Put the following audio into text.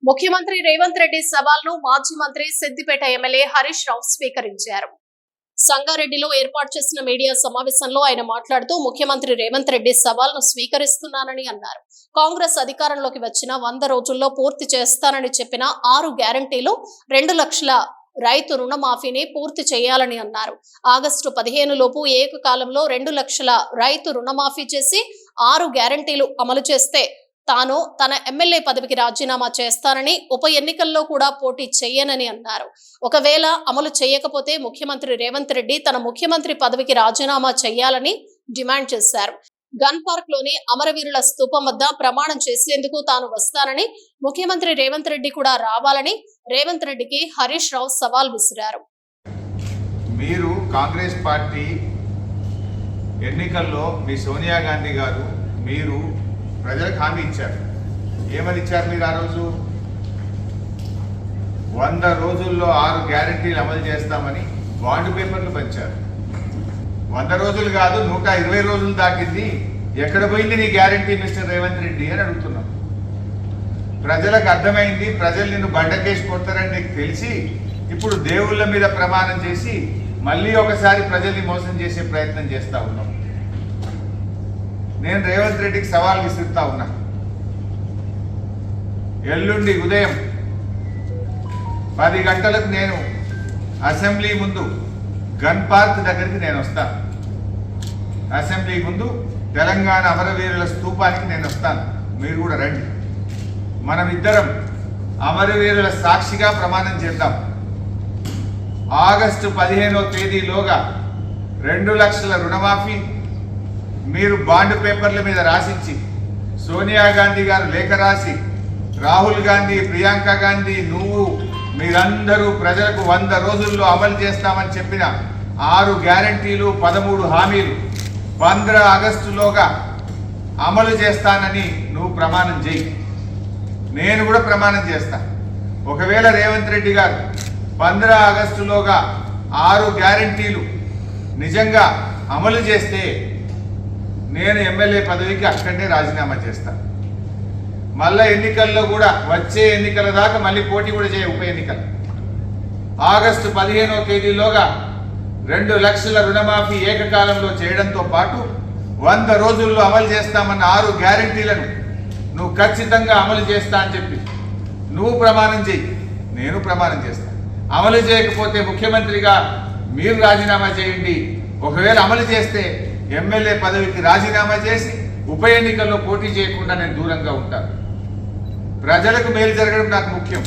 ముఖ్యమంత్రి రేవంత్ రెడ్డి సవాల్ను మాజీ మంత్రి సిద్దిపేట ఎమ్మెల్యే హరీష్ రావు స్వీకరించారు. సంగారెడ్డిలో ఏర్పాటు చేసిన మీడియా సమావేశంలో ఆయన మాట్లాడుతూ ముఖ్యమంత్రి రేవంత్ రెడ్డి సవాల్ను స్వీకరిస్తున్నానని అన్నారు. కాంగ్రెస్ అధికారంలోకి వచ్చిన 100 రోజుల్లో పూర్తి చేస్తానని చెప్పిన 6 గ్యారంటీలు 2 లక్షల రైతు రుణమాఫీని పూర్తి చేయాలని అన్నారు. ఆగస్టు 15 లోపు ఏకకాలంలో 2 లక్షల రైతు రుణమాఫీ చేసి 6 గ్యారంటీలు అమలు చేస్తే తాను తన ఎమ్మెల్యే పదవికి రాజీనామా చేస్తానని, ఉప ఎన్నికల్లో కూడా పోటీ చేయనని అన్నారు. ఒకవేళ అమలు చేయకపోతే ముఖ్యమంత్రి రేవంత్ రెడ్డి తన ముఖ్యమంత్రి పదవికి రాజీనామా చేయాలని డిమాండ్ చేశారు. గన్ పార్క్ లోని అమరవీరుల స్తూపం వద్ద ప్రమాణం చేసేందుకు తాను వస్తానని, ముఖ్యమంత్రి రేవంత్ రెడ్డి కూడా రావాలని రేవంత్ రెడ్డికి హరీష్ రావు సవాల్ విసిరారు. మీరు కాంగ్రెస్ పార్టీ ఎన్నికల్లో మీ సోనియా గాంధీ గారు మీరు ప్రజలకు హామీ ఇచ్చారు. ఏమని ఇచ్చారు మీరు ఆ రోజు? 100 రోజుల్లో 6 గ్యారంటీలు అమలు చేస్తామని బాండ్ పేపర్లు పంచారు. 100 రోజులు కాదు, 120 రోజులు దాటింది. ఎక్కడ పోయింది నీ గ్యారంటీ మిస్టర్ రేవంత్ రెడ్డి అని అడుగుతున్నాం. ప్రజలకు అర్థమైంది, ప్రజలు నిన్ను బండకేసి కొడతారని నీకు తెలిసి ఇప్పుడు దేవుళ్ళ మీద ప్రమాణం చేసి మళ్ళీ ఒకసారి ప్రజల్ని మోసం చేసే ప్రయత్నం చేస్తా ఉన్నాం. నేను రేవంత్ రెడ్డికి సవాల్ విసురుతా ఉన్నా. ఎల్లుండి ఉదయం 10 గంటలకు నేను అసెంబ్లీ ముందు గన్ పార్క్ దగ్గరికి నేను వస్తాను. అసెంబ్లీ ముందు తెలంగాణ అమరవీరుల స్తూపానికి నేను వస్తాను. మీరు కూడా రండి. మనం ఇద్దరం అమరవీరుల సాక్షిగా ప్రమాణం చేద్దాం. ఆగస్టు 15వ తేదీలోగా 2 లక్షల రుణమాఫీ మీరు బాండ్ పేపర్ల మీద రాసిచ్చి, సోనియా గాంధీ గారు లేఖ రాసి, రాహుల్ గాంధీ, ప్రియాంక గాంధీ, నువ్వు మీరందరూ ప్రజలకు 100 రోజుల్లో అమలు చేస్తామని చెప్పిన 6 గ్యారంటీలు 13 హామీలు 15 ఆగస్టులోగా అమలు చేస్తానని నువ్వు ప్రమాణం చేయి. నేను కూడా ప్రమాణం చేస్తా. ఒకవేళ రేవంత్ రెడ్డి గారు 15 ఆగస్టులోగా 6 గ్యారంటీలు నిజంగా అమలు చేస్తే నేను ఎమ్మెల్యే పదవికి అక్కడనే రాజీనామా చేస్తాను. మళ్ళా ఎన్నికల్లో కూడా వచ్చే ఎన్నికల దాకా మళ్ళీ పోటీ కూడా చేయ ఉప ఎన్నికలు. ఆగస్టు 15వ తేదీలోగా 2 లక్షల రుణమాఫీ ఏకకాలంలో చేయడంతో పాటు 100 రోజుల్లో అమలు చేస్తామన్న 6 గ్యారంటీలను నువ్వు ఖచ్చితంగా అమలు చేస్తా అని చెప్పి నువ్వు ప్రమాణం చేయి, నేను ప్రమాణం చేస్తా. అమలు చేయకపోతే ముఖ్యమంత్రిగా మీరు రాజీనామా చేయండి. ఒకవేళ అమలు చేస్తే ఎమ్మెల్యే పదవికి రాజీనామా చేసి ఉప ఎన్నికల్లో పోటీ చేయకుండా నేను దూరంగా ఉంటాను. ప్రజలకు మేలు జరగడం నాకు ముఖ్యం.